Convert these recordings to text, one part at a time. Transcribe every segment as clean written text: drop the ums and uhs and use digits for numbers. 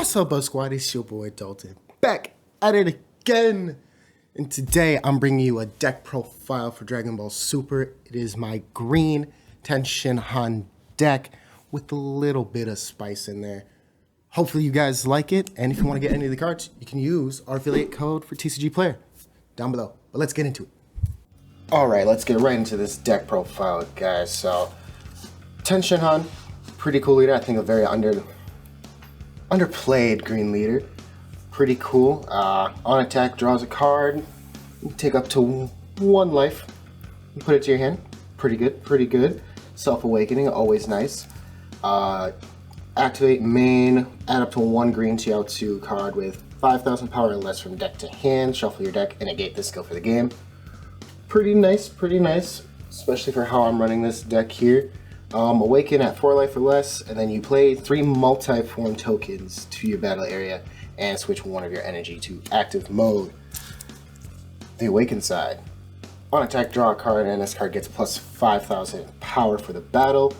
What's up, Buzz Squad? It's your boy Dalton, back at it again. And today I'm bringing you a deck profile for Dragon Ball Super. It is my green Tien Shinhan deck with a little bit of spice in there. Hopefully you guys like it, and if you want to get any of the cards, you can use our affiliate code for TCG Player down below. But let's get into it. Alright, let's get right into this deck profile, guys. So, Tien Shinhan, pretty cool leader. I think a very underplayed green leader. Pretty cool. On attack, draws a card. You take up to 1 life. You put it to your hand. Pretty good, pretty good. Self-awakening, always nice. Activate main, add up to 1 green to out to card with 5,000 power or less from deck to hand. Shuffle your deck and negate this skill for the game. Pretty nice, especially for how I'm running this deck here. Awaken at 4 life or less, and then you play 3 multi-form tokens to your battle area and switch 1 of your energy to active mode. The Awaken side. On attack, draw a card, and this card gets plus 5,000 power for the battle.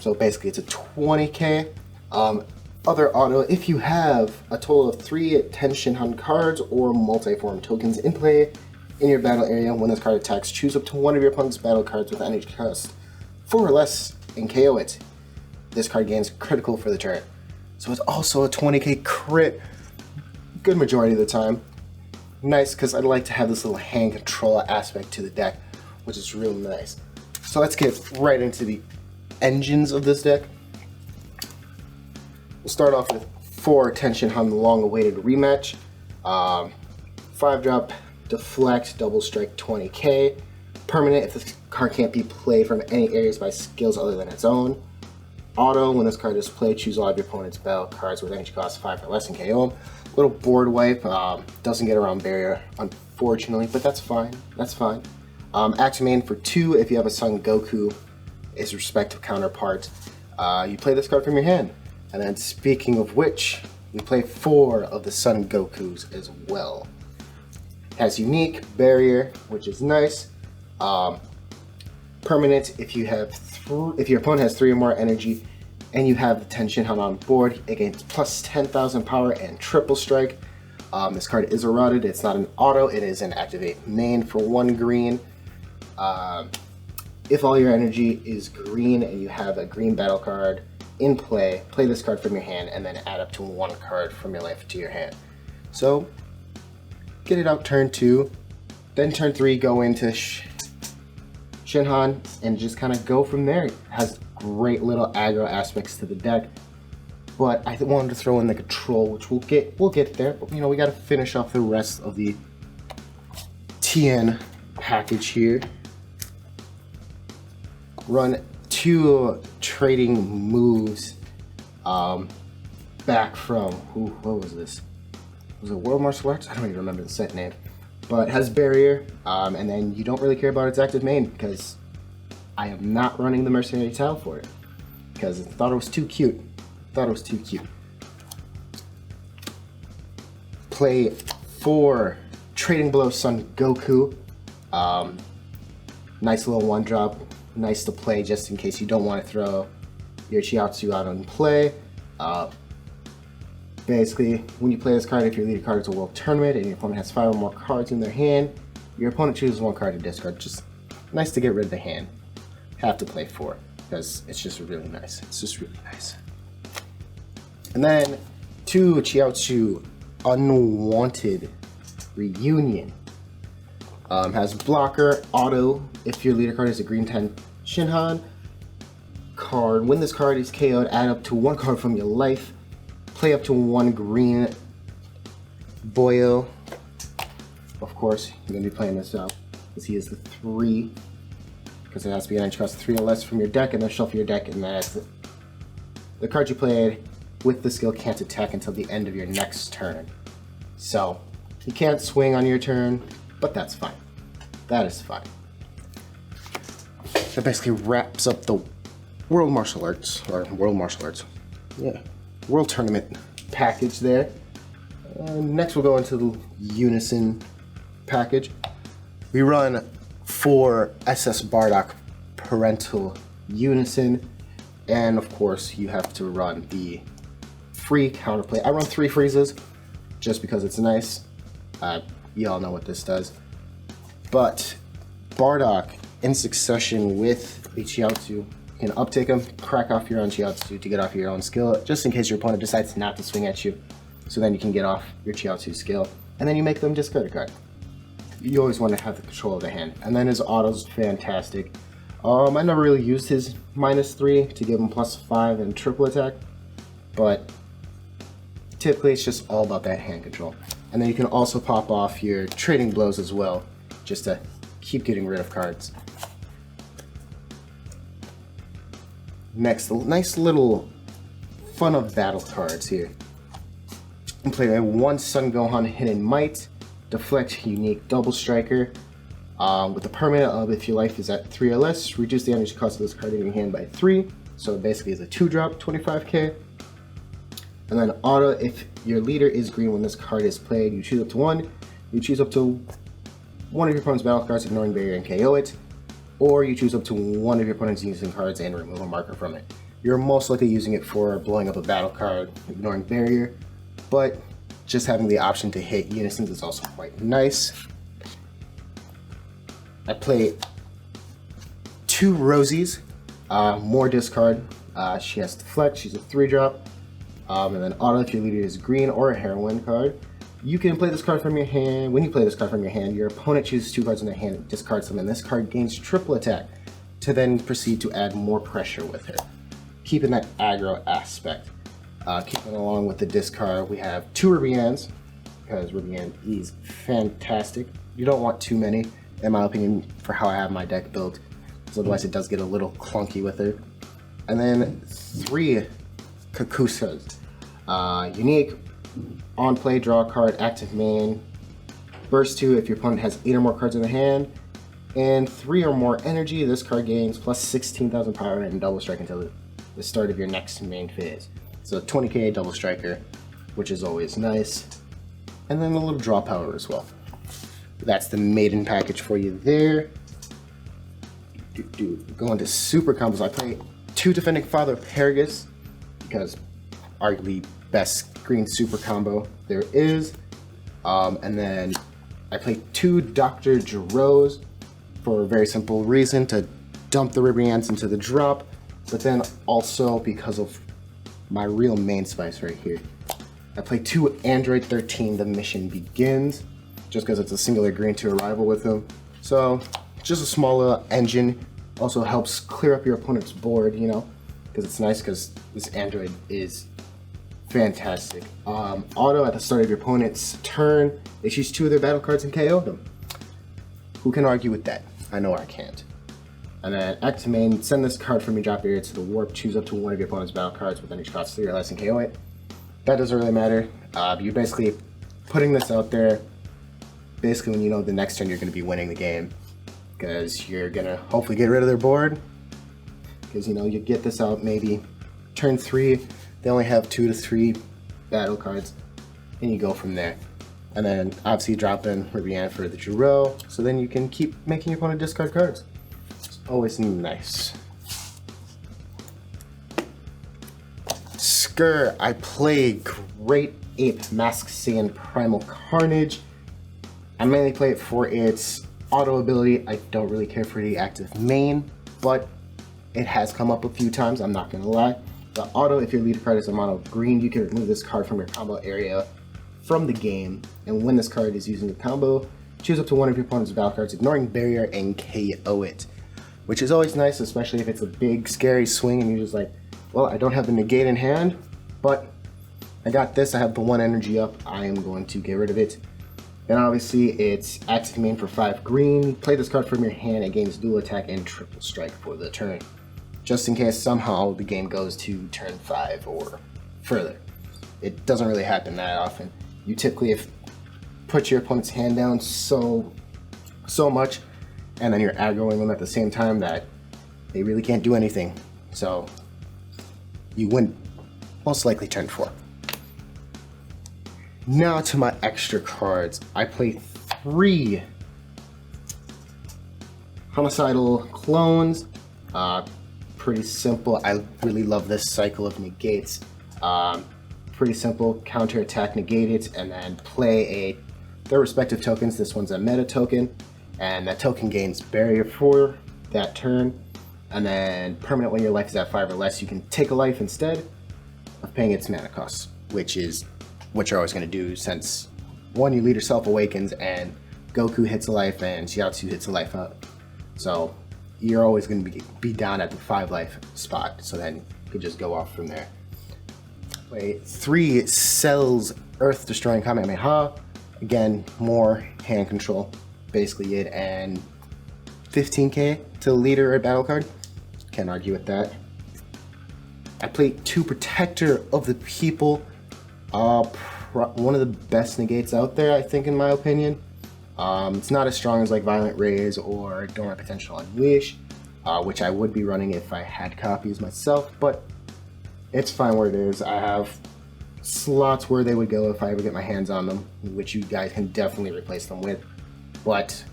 So basically it's a 20k. Other auto, if you have a total of 3 Tien Shinhan cards or multi-form tokens in play in your battle area, when this card attacks, choose up to 1 of your opponent's battle cards with energy cost 4 or less and KO it. This card gains critical for the turn. So it's also a 20k crit, good majority of the time. Nice, because I'd like to have this little hand control aspect to the deck, which is really nice. So let's get right into the engines of this deck. We'll start off with 4 Tien Shinhan long-awaited rematch. 5-drop, deflect, double strike, 20k. Permanent if this card can't be played from any areas by skills other than its own. Auto, when this card is played, choose all of your opponent's battle cards with energy cost 5 or less and KO them. Little board wipe, doesn't get around barrier, unfortunately, but that's fine. Active main for 2 if you have a Son Goku, its respective counterpart. You play this card from your hand. And then speaking of which, we play 4 of the Son Gokus as well. Has unique, barrier, which is nice. Permanent if you have if your opponent has 3 or more energy and you have the Tien Shinhan on board, it gains plus 10,000 power and triple strike. This card is eroded. It's not an auto, it is an activate main for 1 green. If all your energy is green and you have a green battle card in play, play this card from your hand and then add up to 1 card from your life to your hand. So get it out turn 2, then turn 3 go into Shinhan and just kind of go from there. It has great little aggro aspects to the deck, but I wanted to throw in the control, which we'll get there. But you know, we got to finish off the rest of the Tien package here. Run 2 trading moves back from what was this? Was it World Martial Arts? I don't even remember the set name. But it has barrier, and then you don't really care about its active main because I am not running the Mercenary Tile for it because I thought it was too cute. Play 4 Trading Blow Son Goku. Nice little 1-drop, nice to play just in case you don't want to throw your Chiaotzu out on play. Basically, when you play this card, if your leader card is a world tournament and your opponent has 5 or more cards in their hand, your opponent chooses 1 card to discard. Just nice to get rid of the hand. Have to play 4 because it's just really nice. And then 2 Chiaotzu Unwanted Reunion. Has blocker, auto, if your leader card is a green Tien Shinhan card. When this card is KO'd, add up to 1 card from your life. Play up to 1 green Boyo. Of course, you're going to be playing this out because he is the 3. Because it has to be an energy cost 3 or less from your deck, and then shuffle your deck, and that's the card you played with the skill can't attack until the end of your next turn. So, you can't swing on your turn, but that's fine. That is fine. That basically wraps up the World Martial Arts. Yeah. World Tournament package there. Next we'll go into the Unison package. We run 4 SS Bardock Parental Unison, and of course you have to run the free counterplay. I run 3 freezes just because it's nice. You all know what this does. But Bardock in succession with a Chiaotzu, you can uptake them, crack off your own Chiaotzu to get off your own skill, just in case your opponent decides not to swing at you. So then you can get off your Chiaotzu skill, and then you make them discard a card. You always want to have the control of the hand. And then his auto's fantastic. I never really used his -3 to give him +5 and triple attack, but typically it's just all about that hand control. And then you can also pop off your trading blows as well, just to keep getting rid of cards. Next, a nice little fun of battle cards here. You can play a 1 Sun Gohan Hidden Might, Deflect Unique Double Striker, with the permanent of if your life is at 3 or less, reduce the energy cost of this card in your hand by 3. So it basically is a 2-drop, 25k. And then auto, if your leader is green when this card is played, you choose up to 1. You choose up to one of your opponent's battle cards, ignoring barrier, and KO it. Or you choose up to one of your opponent's using cards and remove a marker from it. You're most likely using it for blowing up a battle card, ignoring barrier, but just having the option to hit unisons is also quite nice. I play 2 Rosies, more discard. She has Deflect, she's a 3-drop. And then auto, if your leader is green or a heroine card, you can play this card from your hand. When you play this card from your hand, your opponent chooses 2 cards in their hand and discards them, and this card gains triple attack to then proceed to add more pressure with her, keeping that aggro aspect. Keeping along with the discard, we have 2 Ribians, because Ribian is fantastic. You don't want too many, in my opinion, for how I have my deck built, because otherwise it does get a little clunky with it. And then 3 Kakusas. Unique, on play, draw a card, active main. Burst 2 if your opponent has 8 or more cards in the hand. And 3 or more energy, this card gains plus 16,000 power and double strike until the start of your next main phase. So 20k double striker, which is always nice. And then a little draw power as well. That's the maiden package for you there. Go into super combos. I play 2 Defending Father Paragus, because arguably best green super combo there is. And then I play 2 Dr. Giroux for a very simple reason, to dump the Ribrians into the drop, but then also because of my real main spice right here. I play 2 Android 13, The Mission Begins, just because it's a singular green to arrival with them. So just a small little engine. Also helps clear up your opponent's board, you know, because it's nice because this android is fantastic. Auto, at the start of your opponent's turn, they choose 2 of their battle cards and KO them. Who can argue with that? I know I can't. And then active main, send this card from your drop area to the warp, choose up to one of your opponent's battle cards with energy cost 3 or less and KO it. That doesn't really matter. You're basically putting this out there basically when you know the next turn you're going to be winning the game, because you're going to hopefully get rid of their board, because you know you get this out maybe turn 3, they only have 2 to 3 battle cards, and you go from there. And then obviously drop in Ribian for the Giroux, so then you can keep making your opponent discard cards. It's always nice. Skur, I play Great Ape Mask Saiyan Primal Carnage. I mainly play it for its auto ability. I don't really care for the active main, but it has come up a few times, I'm not gonna lie. The auto, if your leader card is a mono green, you can remove this card from your combo area from the game, and when this card is using the combo, choose up to one of your opponent's battle cards, ignoring barrier, and KO it. Which is always nice, especially if it's a big, scary swing and you're just like, well, I don't have the negate in hand, but I got this, I have the 1 energy up, I am going to get rid of it. Then obviously it's active main for 5 green, play this card from your hand, it gains dual attack and triple strike for the turn, just in case somehow the game goes to turn 5 or further. It doesn't really happen that often. You typically put your opponent's hand down so much, and then you're aggroing them at the same time that they really can't do anything. So you win most likely turn 4. Now to my extra cards. I play 3 Homicidal Clones. Pretty simple. I really love this cycle of negates. Pretty simple, counter attack, negate it, and then play their respective tokens. This one's a meta token, and that token gains barrier for that turn. And then permanent when your life is at 5 or less, you can take a life instead of paying its mana costs, which is what you're always going to do, since one, your leader self awakens and Goku hits a life and Shiatsu hits a life up. So you're always going to be down at the 5 life spot, so then you could just go off from there. Play 3 Cells Earth Destroying Kamehameha. Again, more hand control, basically it, and 15k to leader or battle card. Can't argue with that. I played 2 Protector of the People. One of the best negates out there, I think, in my opinion. It's not as strong as like Violent Rays or Dormant Potential Unleash, which I would be running if I had copies myself, but it's fine where it is. I have slots where they would go if I ever get my hands on them, which you guys can definitely replace them with. But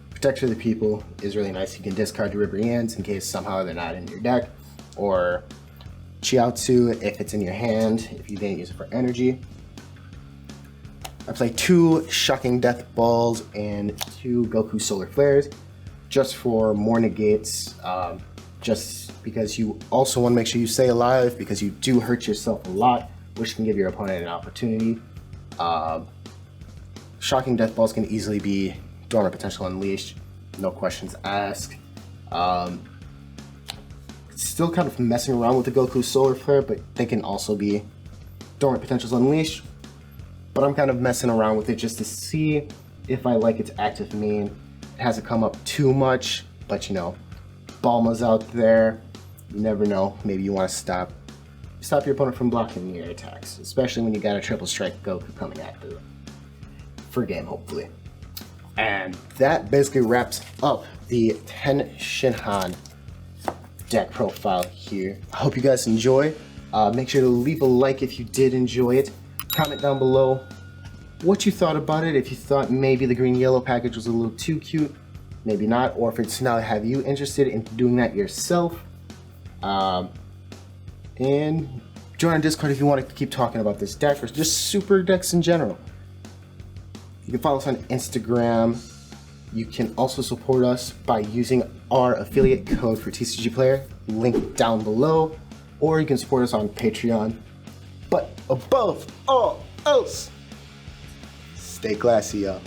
Protector of the People is really nice. You can discard your Ribriands in case somehow they're not in your deck, or Chiaotzu if it's in your hand, if you didn't use it for energy. I play 2 Shocking Death Balls and 2 Goku Solar Flares, just for more negates, just because you also want to make sure you stay alive, because you do hurt yourself a lot, which can give your opponent an opportunity. Shocking Death Balls can easily be Dormant Potential Unleashed, no questions asked. Still kind of messing around with the Goku Solar Flare, but they can also be Dormant Potentials Unleashed. But I'm kind of messing around with it just to see if I like its active main. It hasn't come up too much, but you know, Bulma's out there. You never know. Maybe you want to stop your opponent from blocking your attacks, especially when you got a triple strike Goku coming at the for game, hopefully. And that basically wraps up the Tien Shinhan deck profile here. I hope you guys enjoy. Make sure to leave a like if you did enjoy it. Comment down below what you thought about it, if you thought maybe the green-yellow package was a little too cute, maybe not, or if it's now have you interested in doing that yourself. And join our Discord if you want to keep talking about this deck or just super decks in general. You can follow us on Instagram. You can also support us by using our affiliate code for TCG Player, link down below, or you can support us on Patreon. But above all else, stay classy, y'all.